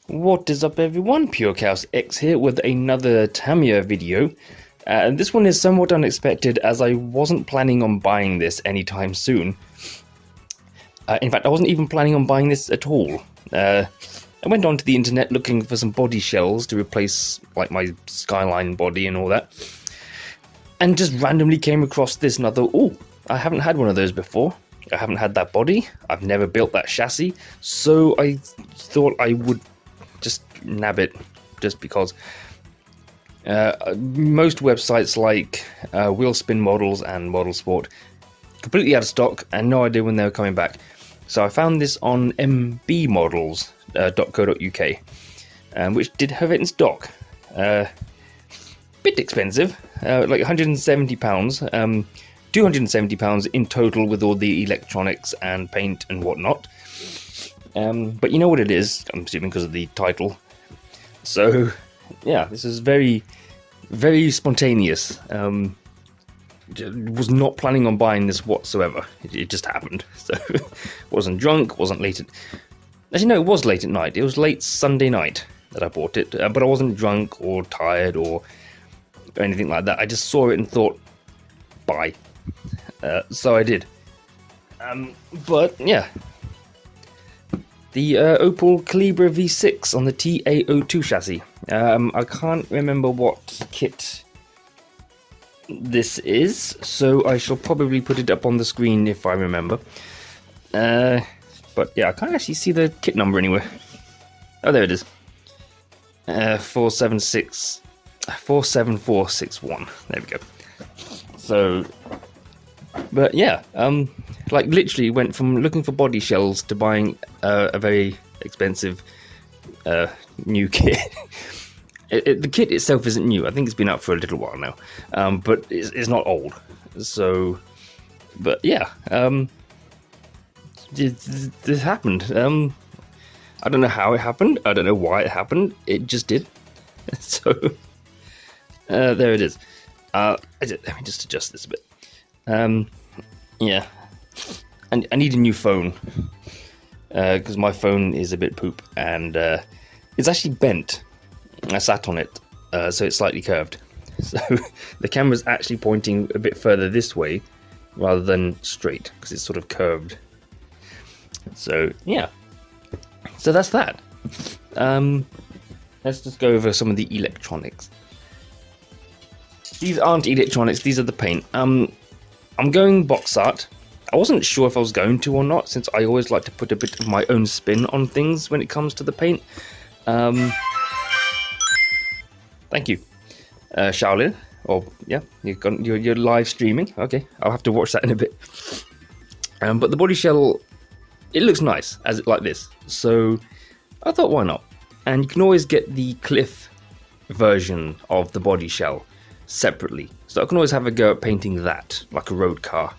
What is up everyone, PureChaosX here with another Tamiya video. This one is somewhat unexpected as I wasn't planning on buying this anytime soon. In fact, I wasn't even planning on buying this at all. I went onto the internet looking for some body shells to replace like my Skyline body and all that. And just randomly came across this and I thought, oh, I haven't had one of those before. I haven't had that body, I've never built that chassis, so I thought I would just nab it just because. Most websites like Wheelspin Models and Model Sport completely out of stock and no idea when they were coming back. So I found this on mbmodels.co.uk, which did have it in stock. Bit expensive, like £170, £270 in total with all the electronics and paint and whatnot. But you know what it is, I'm assuming because of the title. So yeah, this is very, very spontaneous. Was not planning on buying this whatsoever. It just happened. So wasn't drunk, wasn't late at... Actually no, it was late at night. It was late Sunday night that I bought it. But I wasn't drunk or tired or anything like that. I just saw it and thought, buy. So I did. But yeah, the Opel Calibra V6 on the TA02 chassis. I can't remember what kit this is, so I shall probably put it up on the screen if I remember. But yeah, I can't actually see the kit number anywhere. Oh, there it is. 47461. There we go. So, but yeah, like literally went from looking for body shells to buying a very expensive new kit. The kit itself isn't new. I think it's been out for a little while now, but it's not old. So, but yeah, this happened. I don't know how it happened. I don't know why it happened. It just did. So, there it is. Let me just adjust this a bit. Yeah, and I need a new phone because my phone is a bit poop and it's actually bent. I sat on it, so it's slightly curved. So the camera's actually pointing a bit further this way rather than straight because it's sort of curved. So yeah, so that's that. Let's just go over some of the electronics. These aren't electronics, these are the paint. I'm going box art. I wasn't sure if I was going to or not, since I always like to put a bit of my own spin on things when it comes to the paint. Thank you, Shaolin. Or yeah, you're live streaming. Okay, I'll have to watch that in a bit. But the body shell, it looks nice as it like this. So I thought, why not? And you can always get the Cliff version of the body shell separately. So I can always have a go at painting that like a road car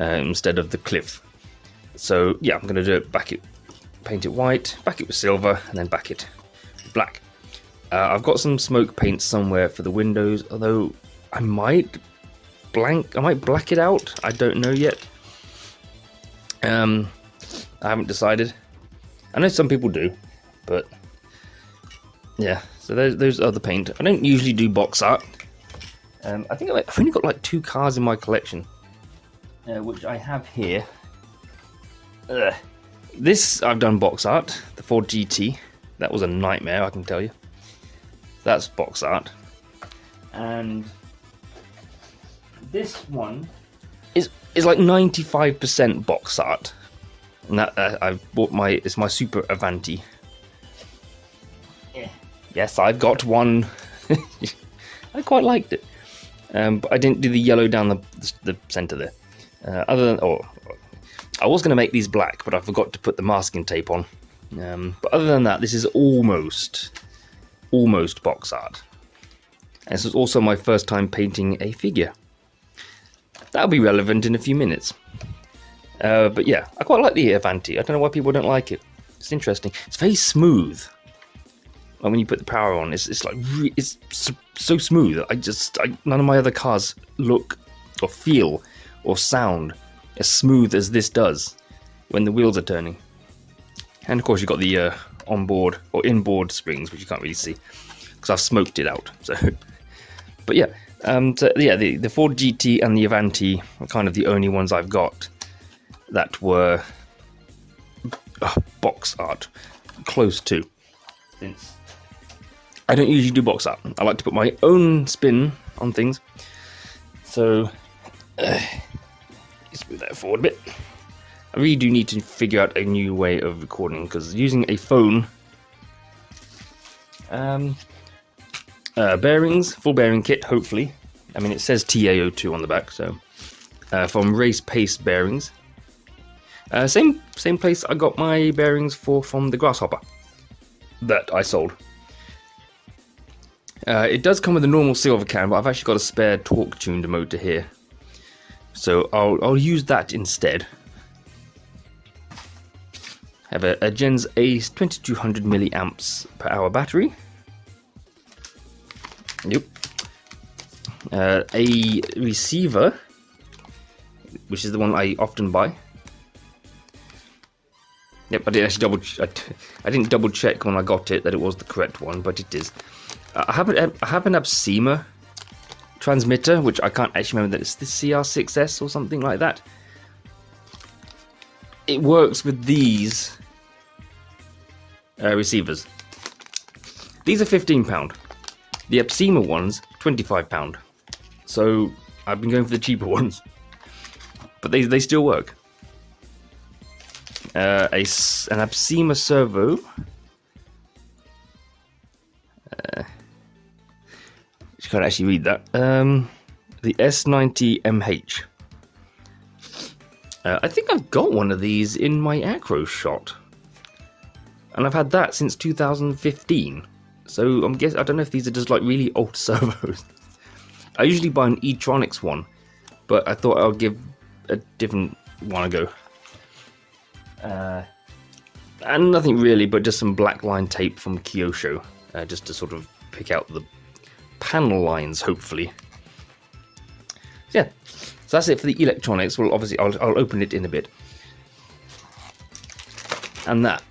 instead of the Cliff. So yeah, I'm gonna do it, paint it white, back it with silver, and then back it black. I've got some smoke paint somewhere for the windows, although I might black it out. I don't know yet. I haven't decided. I know some people do, but yeah. So those are the paint. I don't usually do box art. I think I've only got like 2 cars in my collection, which I have here. This I've done box art, the Ford GT. That was a nightmare, I can tell you. That's box art. And this one is like 95% box art. And that I've bought it's my Super Avanti. Yeah. Yes, I've got one. I quite liked it. But I didn't do the yellow down the center there. I was going to make these black, but I forgot to put the masking tape on. But other than that, this is almost box art. And this is also my first time painting a figure. That'll be relevant in a few minutes. But yeah, I quite like the Avanti. I don't know why people don't like it. It's interesting. It's very smooth. And when you put the power on, it's like it's so smooth. None of my other cars look or feel or sound as smooth as this does when the wheels are turning. And of course you've got the onboard or inboard springs, which you can't really see because I've smoked it out. So, but yeah, the Ford GT and the Avanti are kind of the only ones I've got that were box art close to. Since I don't usually do box art, I like to put my own spin on things. So let's move that forward a bit. I really do need to figure out a new way of recording because using a phone, bearings, full bearing kit, hopefully. I mean, it says TA02 on the back, so from Race Pace Bearings. Same place I got my bearings from the Grasshopper that I sold. It does come with a normal silver can, but I've actually got a spare torque tuned motor here, so I'll use that instead. Have a Gens A 2200 milliamps per hour battery. Yep. A receiver, which is the one I often buy. Yep, I didn't actually I didn't double check when I got it that it was the correct one, but it is. I have an Absema transmitter, which I can't actually remember that it's the CR6S or something like that. It works with these receivers. These are £15. The Absema ones, £25. So I've been going for the cheaper ones, but they still work. An Absema servo. You can't actually read that. The S90MH. I think I've got one of these in my acro shot, and I've had that since 2015. So I don't know if these are just like really old servos. I usually buy an E-Tronics one, but I thought I'll give a different one a go. And nothing really, but just some black line tape from Kyosho, just to sort of pick out the panel lines, hopefully. Yeah, so that's it for the electronics. Well, obviously I'll open it in a bit. And that.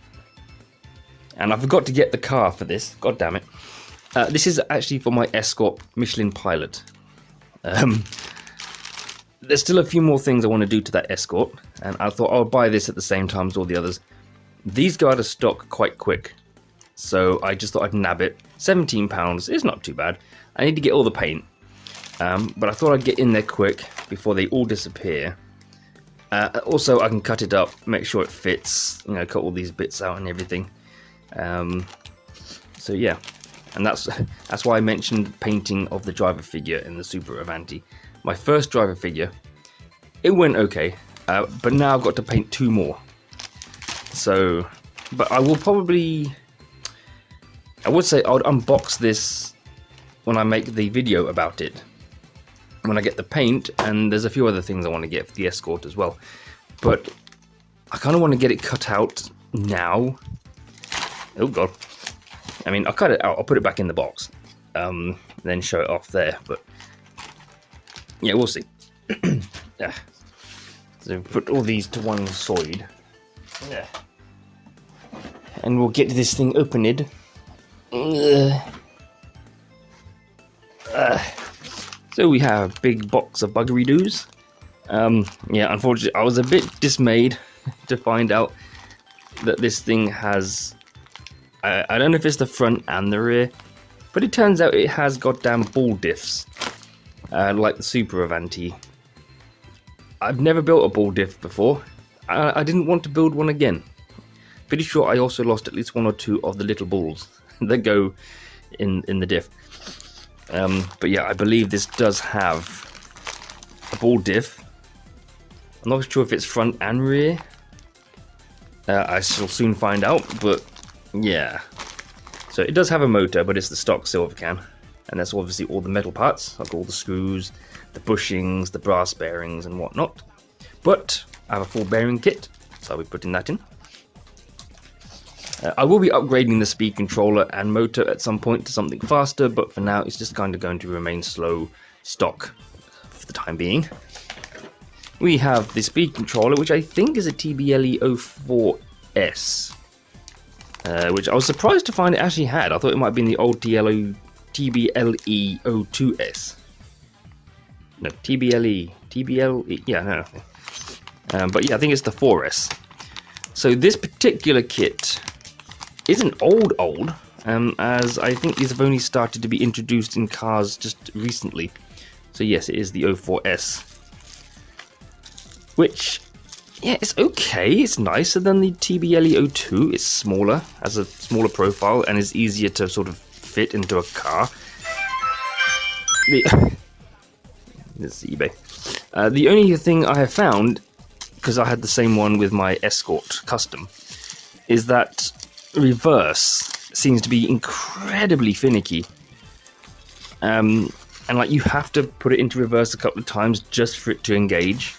And I forgot to get the car for this. God damn it. This is actually for my Escort Michelin Pilot. There's still a few more things I want to do to that Escort, and I thought I'll buy this at the same time as all the others. These go out of stock quite quick, so I just thought I'd nab it. £17 is not too bad. I need to get all the paint, but I thought I'd get in there quick before they all disappear. Also, I can cut it up, make sure it fits, cut all these bits out and everything. So yeah, and that's why I mentioned painting of the driver figure in the Super Avanti. My first driver figure, it went okay, but now I've got to paint 2 more. So, but I will probably, I would say I would unbox this when I make the video about it, when I get the paint, and there's a few other things I want to get for the Escort as well. But I kind of want to get it cut out now. Oh god. I mean, I'll cut it out, I'll put it back in the box, then show it off there, but yeah, we'll see. Yeah. So put all these to one side. Yeah. And we'll get this thing opened. So we have a big box of buggery doos. Yeah, unfortunately, I was a bit dismayed to find out that this thing has, I don't know if it's the front and the rear, but it turns out it has goddamn ball diffs, like the Super Avanti. I've never built a ball diff before. I didn't want to build one again. Pretty sure I also lost at least 1 or 2 of the little balls that go in the diff. But yeah, I believe this does have a ball diff. I'm not sure if it's front and rear. I shall soon find out, but yeah. So it does have a motor, but it's the stock silver can. And that's obviously all the metal parts, like all the screws, the bushings, the brass bearings and whatnot. But I have a full bearing kit, so I'll be putting that in. I will be upgrading the speed controller and motor at some point to something faster, but for now it's just kind of going to remain slow stock for the time being. We have the speed controller, which I think is a TBLE04S. which I was surprised to find it actually had. I thought it might have been the old TBLE02S. No, TBLE, yeah, no. But yeah, I think it's the 4S. So this particular kit isn't old, as I think these have only started to be introduced in cars just recently. So yes, it is the 04S, which, yeah, it's okay. It's nicer than the TBLE02. It's smaller, has a smaller profile, and is easier to sort of fit into a car. This is eBay. The only thing I have found, because I had the same one with my Escort Custom, is that reverse seems to be incredibly finicky. And like you have to put it into reverse a couple of times just for it to engage.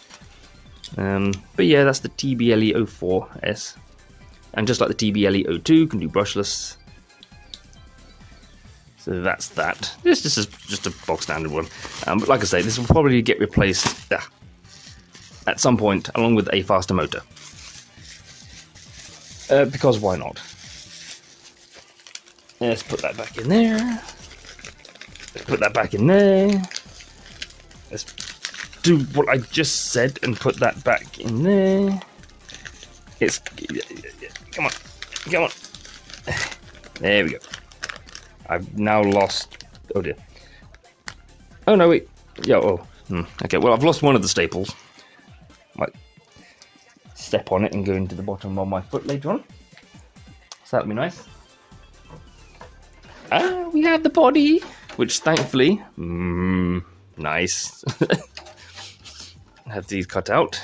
But yeah, that's the TBLE04S. And just like the TBLE02, can do brushless. So that's that. This is just a box standard one. But like I say, this will probably get replaced at some point, along with a faster motor. Because why not? Let's put that back in there. Let's put that back in there. Let's do what I just said and put that back in there. Come on. There we go. I've now lost. Oh dear. Oh no, wait. Yeah. Oh. Okay. Well, I've lost one of the staples. Might step on it and go into the bottom of my foot later on. So that'll be nice. We have the body, which thankfully, nice. Have these cut out.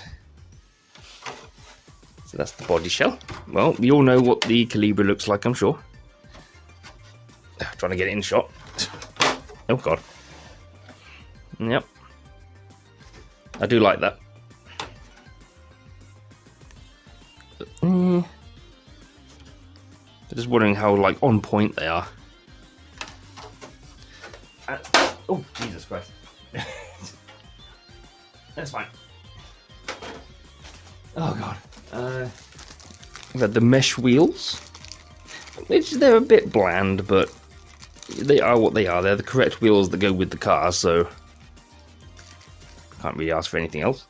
So that's the body shell. Well, we all know what the Calibra looks like, I'm sure. Trying to get it in shot. Oh god. Yep. I do like that. Just wondering how like on point they are. Oh Jesus Christ. That's fine. Oh god. We've had the mesh wheels, which they're a bit bland, but they are what they are. They're the correct wheels that go with the car, so can't really ask for anything else.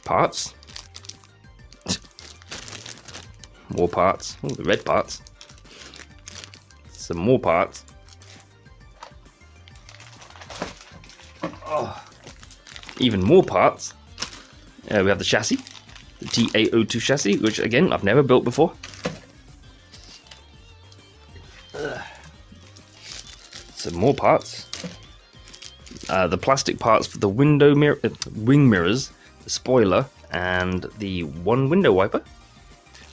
Parts. More parts. Oh, the red parts. Some more parts. Oh, even more parts. We have the chassis, the TA02 chassis, which again I've never built before. Some more parts. The plastic parts for the window mirror, wing mirrors, the spoiler, and the one window wiper.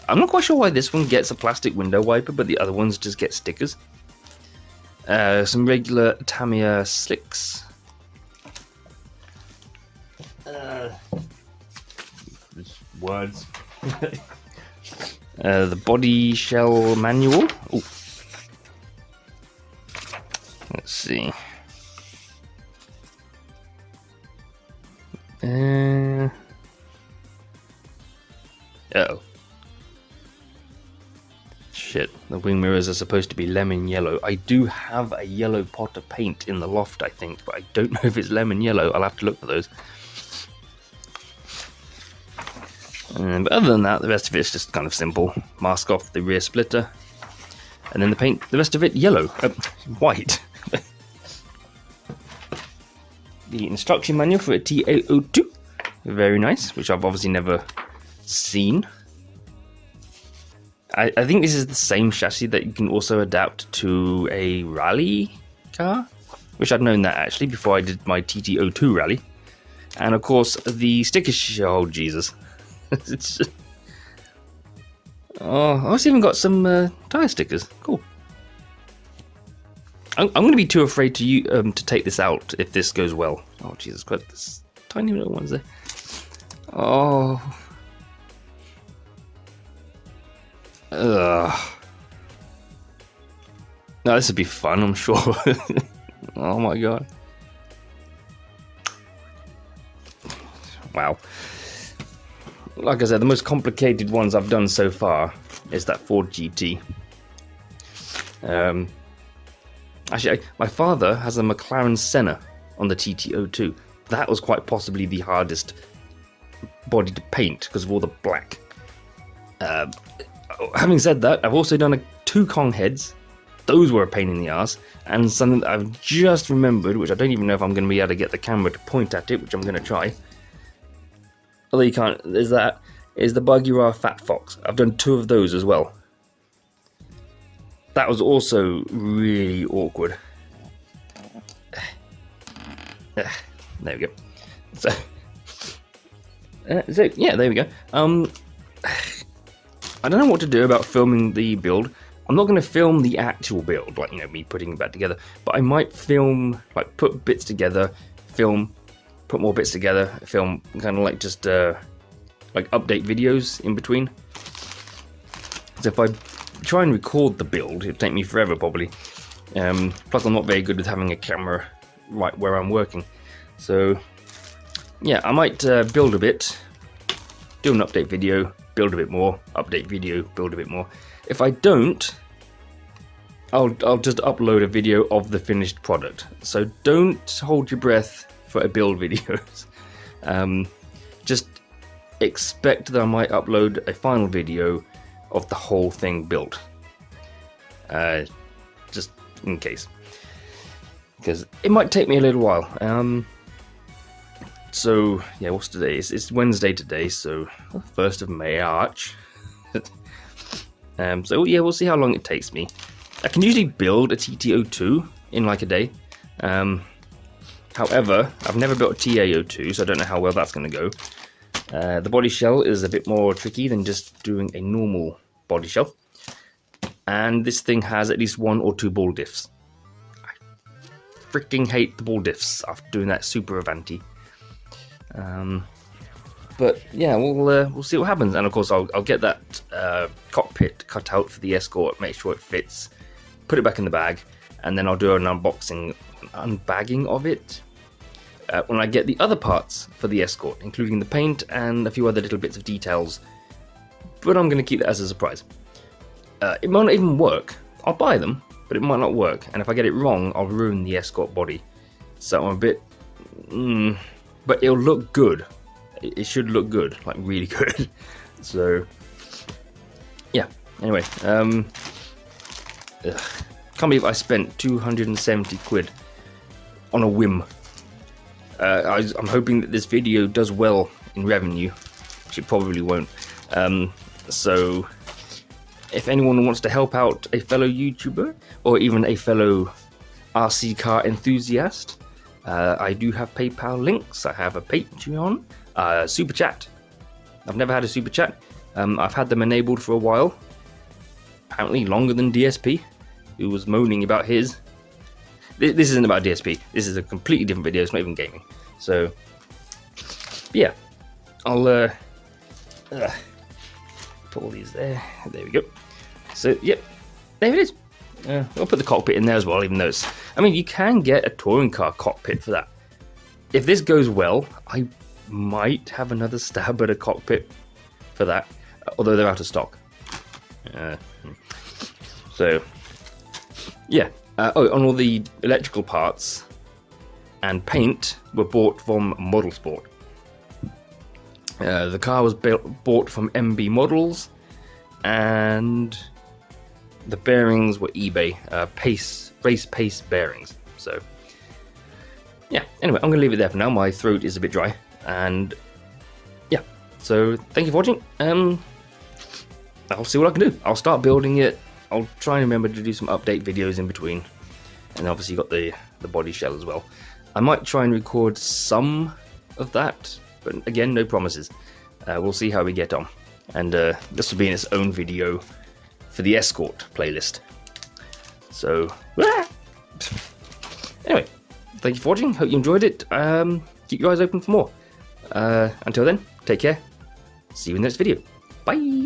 I'm not quite sure why this one gets a plastic window wiper, but the other ones just get stickers. Some regular Tamiya slicks. Words. The body shell manual. Ooh. Let's see. Uh-oh. Shit, the wing mirrors are supposed to be lemon yellow. I do have a yellow pot of paint in the loft, I think, but I don't know if it's lemon yellow. I'll have to look for those. But other than that, the rest of it is just kind of simple. Mask off the rear splitter, and then the paint, the rest of it yellow, white. The instruction manual for a TA02, very nice, which I've obviously never seen. I think this is the same chassis that you can also adapt to a rally car, which I'd known that actually before I did my TT02 rally. And of course, the sticker oh Jesus. It's just... Oh, I've even got some tire stickers. Cool. I'm going to be too afraid to take this out if this goes well. Oh Jesus Christ, there's tiny little ones there. Oh. Ugh. No, this would be fun, I'm sure. Oh my god. Wow. Like I said, the most complicated ones I've done so far is that Ford GT. Actually, my father has a McLaren Senna on the TA02. That was quite possibly the hardest body to paint because of all the black. Having said that, I've also done 2 Kong heads. Those were a pain in the ass. And something that I've just remembered, which I don't even know if I'm going to be able to get the camera to point at it, which I'm going to try. Although you can't, is the Bagheera Fat Fox. I've done 2 of those as well. That was also really awkward. There we go. So yeah, there we go. I don't know what to do about filming the build. I'm not going to film the actual build, like, you know, me putting it back together, but I might film, like, put bits together, film, put more bits together, film, kind of like just, like, update videos in between. So if I try and record the build, it'll take me forever, probably. Plus, I'm not very good with having a camera right where I'm working. So, yeah, I might build a bit, do an update video, build a bit more, update video, build a bit more. If I don't, I'll just upload a video of the finished product. So don't hold your breath for a build videos. Just expect that I might upload a final video of the whole thing built. Just in case. Because it might take me a little while. So, yeah, what's today? It's Wednesday today, so 1st of March. So, yeah, we'll see how long it takes me. I can usually build a TT02 in like a day. However, I've never built a TA02, so I don't know how well that's going to go. The body shell is a bit more tricky than just doing a normal body shell. And this thing has at least 1 or 2 ball diffs. I freaking hate the ball diffs after doing that Super Avanti. But yeah, we'll see what happens, and of course I'll get that cockpit cut out for the Escort, make sure it fits, put it back in the bag, and then I'll do an unbagging of it when I get the other parts for the Escort, including the paint and a few other little bits of details. But I'm going to keep that as a surprise. It might not even work. I'll buy them, but it might not work, and if I get it wrong, I'll ruin the Escort body. So I'm a bit, but it'll look good. It should look good, like really good. So, yeah. Anyway, can't believe I spent 270 quid on a whim. I'm hoping that this video does well in revenue, which it probably won't. So, if anyone wants to help out a fellow YouTuber or even a fellow RC car enthusiast, I do have PayPal links. I have a Patreon. Super chat. I've never had a super chat. I've had them enabled for a while. Apparently longer than DSP, who was moaning about his. This isn't about DSP. This is a completely different video. It's not even gaming. So, yeah. I'll put all these there. There we go. So, yep. There it is. I'll put the cockpit in there as well, even though it's... I mean, you can get a touring car cockpit for that. If this goes well, I might have another stab at a cockpit for that, although they're out of stock. So, yeah. On all the electrical parts and paint were bought from Model Sport. The car was bought from MB Models, and the bearings were eBay race pace bearings. So, yeah. Anyway, I'm going to leave it there for now. My throat is a bit dry. And yeah, so thank you for watching. I'll see what I can do. I'll start building it. I'll try and remember to do some update videos in between, and obviously got the body shell as well. I might try and record some of that, but again, no promises. We'll see how we get on, and this will be in its own video for the Escort playlist. So anyway, thank you for watching. Hope you enjoyed it. Keep your eyes open for more. Until then, take care. See you in the next video. Bye.